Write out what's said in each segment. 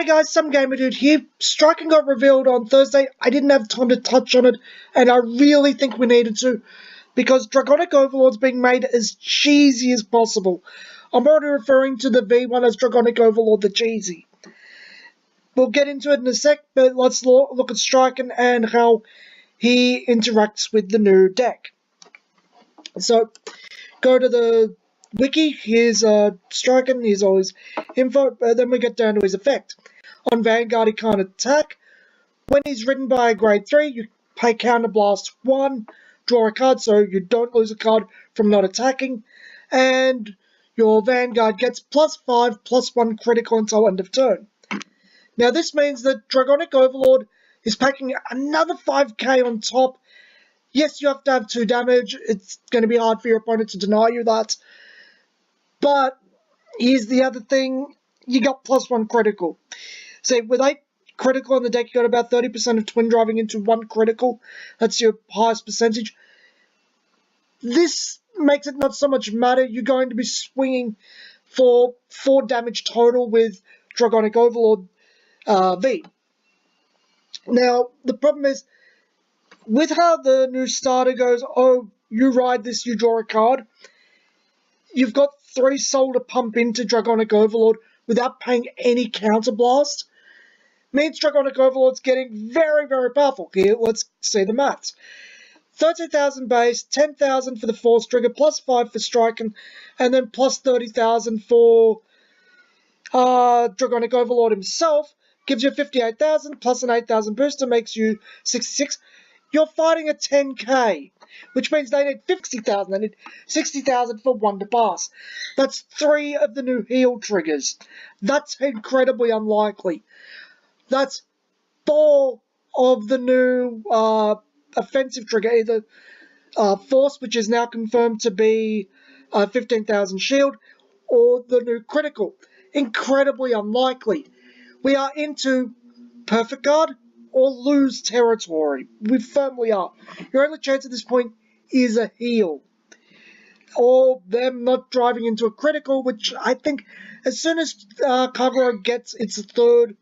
Hey guys, some gamer dude here. Striken got revealed on Thursday. I didn't have time to touch on it, and I really think we needed to, because Dragonic Overlord's being made as cheesy as possible. I'm already referring to the V1 as Dragonic Overlord the cheesy. We'll get into it in a sec, but let's look at Striken and how he interacts with the new deck. So, go to the wiki. Here's Striken. Here's all his info. Then we get down to his effect. On Vanguard, he can't attack. When he's ridden by a grade 3, you pay Counterblast 1, draw a card so you don't lose a card from not attacking, and your Vanguard gets +5/+1 critical until end of turn. Now this means that Dragonic Overlord is packing another 5k on top. Yes, you have to have 2 damage. It's going to be hard for your opponent to deny you that. But here's the other thing. You got +1 critical. So with 8 critical in the deck, you got about 30% of twin driving into 1 critical. That's your highest percentage. This makes it not so much matter. You're going to be swinging for 4 damage total with Dragonic Overlord V. Now, the problem is, with how the new starter goes, oh, you ride this, you draw a card, you've got 3 soul to pump into Dragonic Overlord without paying any counterblast. Means Dragonic Overlord's getting very, very powerful. Here, let's see the maths. 13,000 base, 10,000 for the Force Trigger, +5 for Striken, and then +30,000 for Dragonic Overlord himself. Gives you 58,000, plus an 8,000 booster, makes you 66. You're fighting a 10k, which means they need 50,000. They need 60,000 for 1 to pass. That's 3 of the new heal triggers. That's incredibly unlikely. That's 4 of the new offensive trigger, either Force, which is now confirmed to be 15,000 shield, or the new critical. Incredibly unlikely. We are into perfect guard or lose territory. We firmly are. Your only chance at this point is a heal, or them not driving into a critical, which I think as soon as Kagura gets its 3rd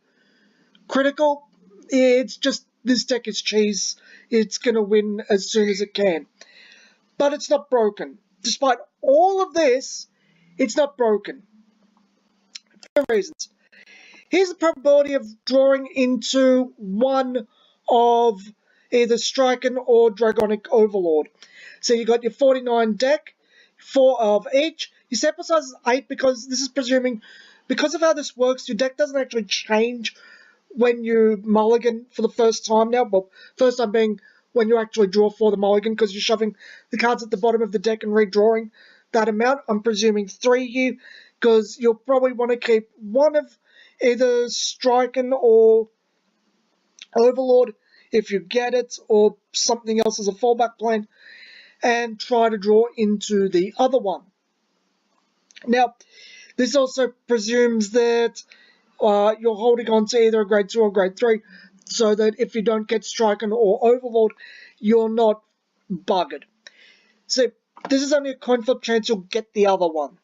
critical, it's just, this deck is cheese. It's going to win as soon as it can. But it's not broken. Despite all of this, it's not broken. For reasons. Here's the probability of drawing into one of either Striken or Dragonic Overlord. So you got your 49 deck, 4 of each. Your sample size is 8 because this is presuming, because of how this works, your deck doesn't actually change when you mulligan for the first time now. Well, first time being when you actually draw for the mulligan, because you're shoving the cards at the bottom of the deck and redrawing that amount. I'm presuming 3 here, because you'll probably want to keep one of either Striken or Overlord if you get it, or something else as a fallback plan, and try to draw into the other one. Now, this also presumes that you're holding on to either a grade 2 or grade 3, so that if you don't get Striken or Overlord, you're not buggered. So this is only a coin flip chance you'll get the other one.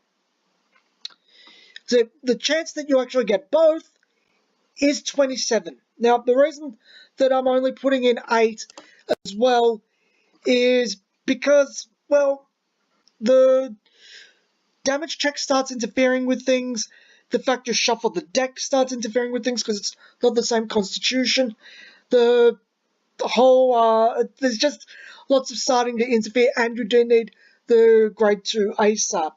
So the chance that you actually get both is 27. Now, the reason that I'm only putting in 8 as well is because, well, the damage check starts interfering with things. The fact you shuffle the deck starts interfering with things because it's not the same constitution. The whole, there's just lots of starting to interfere, and you do need the grade 2 ASAP.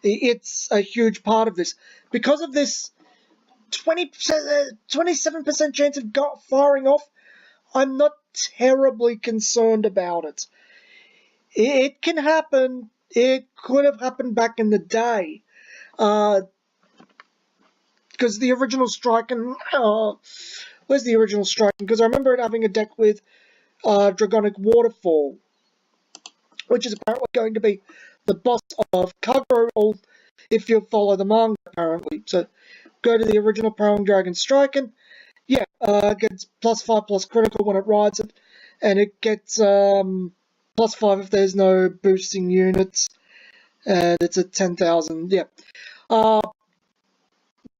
It's a huge part of this. Because of this 27% chance of firing off, I'm not terribly concerned about it. It can happen. It could have happened back in the day. Because the original Striken, where's the original Striken? Because I remember it having a deck with Dragonic Waterfall, which is apparently going to be the boss of Kagura, if you follow the manga, apparently. So go to the original Prowling Dragon Striken. Yeah, gets +5 + critical when it rides it, and it gets +5 if there's no boosting units, and it's at 10,000. Yeah.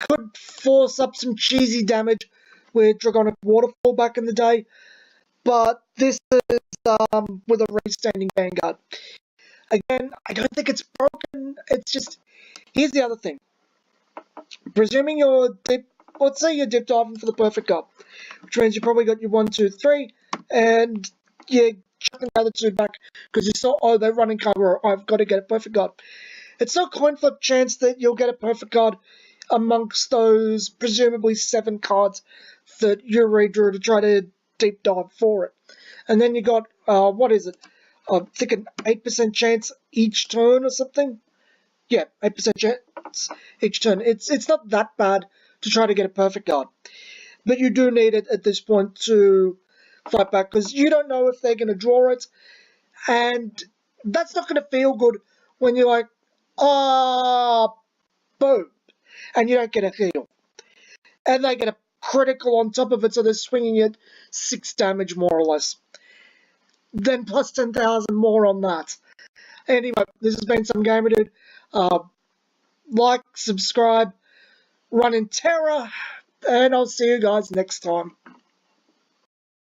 could force up some cheesy damage with Dragonic Waterfall back in the day, but this is with a restanding Vanguard. Again, I don't think it's broken. It's just, here's the other thing. Presuming you're let's say you're dip diving for the perfect card, which means you probably got your 1, 2, 3, and you're chucking the other 2 back because you saw, oh, they're running cover, I've got to get a perfect card. It's a coin flip chance that you'll get a perfect card amongst those presumably 7 cards that you redrew to try to deep dive for it. And then you got, what is it? I think an 8% chance each turn or something. Yeah, 8% chance each turn. It's not that bad to try to get a perfect card. But you do need it at this point to fight back because you don't know if they're going to draw it. And that's not going to feel good when you're like, boom, and you don't get a heal. And they get a critical on top of it, so they're swinging it 6 damage more or less. Then plus 10,000 more on that. Anyway, this has been Some Gamer Dude. Like, subscribe, run in terror, and I'll see you guys next time.